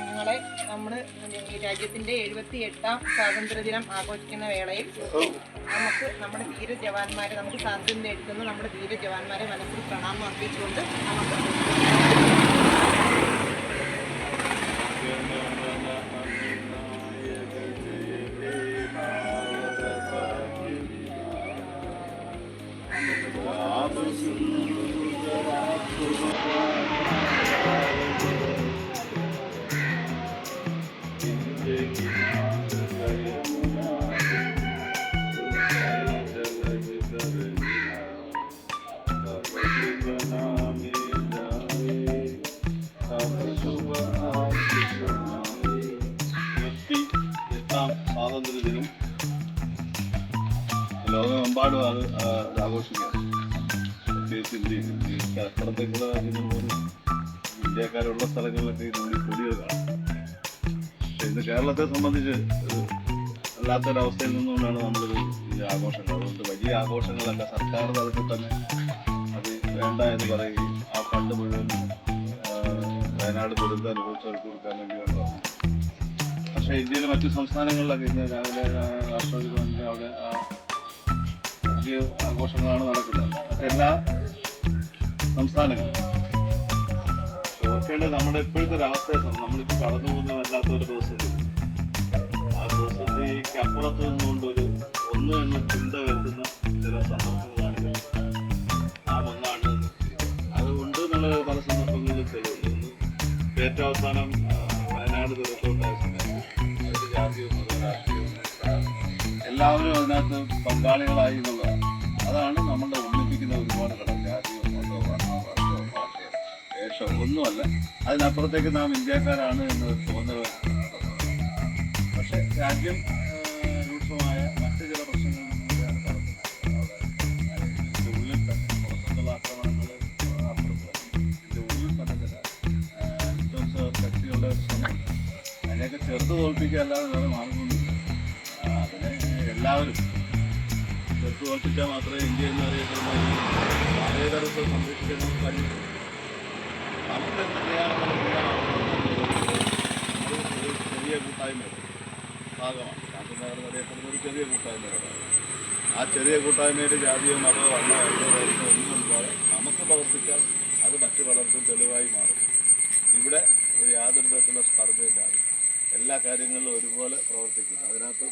അംഗങ്ങളെ നമ്മൾ ഈ രാജ്യത്തിൻ്റെ 78ാം സ്വാതന്ത്ര്യദിനം ആഘോഷിക്കുന്ന വേളയിൽ നമുക്ക് നമ്മുടെ ധീരജവാന്മാരെ നമുക്ക് സ്വാതന്ത്ര്യം നേടുന്ന നമ്മുടെ ധീരജവാന്മാരെ മനസ്സിൽ പ്രണാമം അർപ്പിച്ചുകൊണ്ട് നമുക്ക് സ്വാതന്ത്ര്യദിനം ലോകമെമ്പാടും അത് ആഘോഷിക്കാം. പ്രത്യേകിച്ച് ഇന്ത്യയിൽ പുറത്തേക്കുള്ള രാജ്യങ്ങൾ പോലും ഇന്ത്യക്കാരുള്ള സ്ഥലങ്ങളിലൊക്കെ നമ്മൾ കൊടികൾ കാണും. ഇന്ന് കേരളത്തെ സംബന്ധിച്ച് അല്ലാത്തൊരവസ്ഥയിൽ നിന്നുകൊണ്ടാണ് നമ്മളിത് ഈ ആഘോഷങ്ങൾ. അതുകൊണ്ട് വലിയ ആഘോഷങ്ങളല്ല, സർക്കാർ തലത്തിൽ തന്നെ അത് വേണ്ട എന്ന് പറയുകയും ആ ഫണ്ട് മുഴുവൻ വയനാട് ദുരന്തം അനുഭവിച്ചവർക്ക് കൊടുക്കാൻ വേണ്ടി വേണ്ടതാണ്. പക്ഷേ ഇന്ത്യയിലെ മറ്റു സംസ്ഥാനങ്ങളിലൊക്കെ ഇന്ന് രാവിലെ രാഷ്ട്രപതി ഭവനിൽ അവിടെ വലിയ ആഘോഷങ്ങളാണ് നടക്കുന്നത്. മറ്റെല്ലാ സംസ്ഥാനങ്ങളും ഓർക്കേണ്ടത് നമ്മുടെ ഇപ്പോഴത്തെ ഒരവസ്ഥയെ നമ്മളിപ്പോൾ കടന്നു പോകുന്നതല്ലാത്തൊരു ദിവസത്തിൽ ആ ദിവസത്തേക്ക് അപ്പുറത്ത് നിന്നുകൊണ്ടൊരു ഒന്ന് എന്ന ചിന്ത വരുത്തുന്ന ചില സന്ദർഭങ്ങളാണ്. ആ ഒന്നാണ് അതുകൊണ്ട് നമ്മൾ പല സന്ദർഭങ്ങളിലും തെളിവുണ്ട്. ഏറ്റവും അവസാനം വയനാട് ദുരന്തമുണ്ടായ സമയത്ത് ഒരു ജാതിയും രാഷ്ട്രീയവും എല്ലാവരും അതിനകത്ത് പങ്കാളികളായി എന്നുള്ളതാണ്. അതാണ് നമ്മളുടെ ഒന്നിപ്പിക്കുന്ന ഒരുപാട് ഘടകം. ജാതിയോ മതമോ വർണ്ണമോ വർഗമോ ഭാഷയോ വേഷമോ ഒന്നുമല്ല. അതിനപ്പുറത്തേക്ക് നാം ഇന്ത്യക്കാരാണ് എന്ന് തോന്നൽ. പക്ഷെ രാജ്യം രൂക്ഷമായ മറ്റ് ചില പ്രശ്നങ്ങളിൽ നിന്നൂടെയാണ് കടക്കുന്നത്. ഇതിൻ്റെ ഉള്ളിൽ തന്നെ പുറത്തുള്ള ആക്രമണങ്ങൾ ഇതിൻ്റെ ഉള്ളിൽ തന്നെ ചില കക്ഷികളുടെ ശ്രമം അതിനെയൊക്കെ ചെറുത്ത് തോൽപ്പിക്കുക അല്ലാതെ വേറെ മാർഗമൊന്നുമില്ല. അതിനെ എല്ലാവരും ചെറുത്ത് തോൽപ്പിച്ചാൽ മാത്രമേ ഇന്ത്യ എന്ന് അറിയപ്പെടുന്ന മതേതരത്വം സംരക്ഷിക്കാൻ നമുക്ക് കഴിയും. നമുക്ക് ചെറിയ കൂട്ടായ്മയുടെ ഭാഗമാണ്. ശാന്തനഗർ അറിയപ്പെടുന്ന ഒരു ചെറിയ കൂട്ടായ്മയുടെ ആ ചെറിയ കൂട്ടായ്മയുടെ ജാതിയോ മതമോ വർണ്ണമോ വരുന്ന ഒന്നും പോലെ നമുക്ക് പ്രവർത്തിച്ചാൽ അത് മറ്റു പലർക്കും തെളിവായി മാറും. ഇവിടെ യാതൊരു തരത്തിലുള്ള സ്പർദ്ധയില്ലാതെ എല്ലാ കാര്യങ്ങളിലും ഒരുപോലെ പ്രവർത്തിക്കുന്നു. അതിനകത്ത്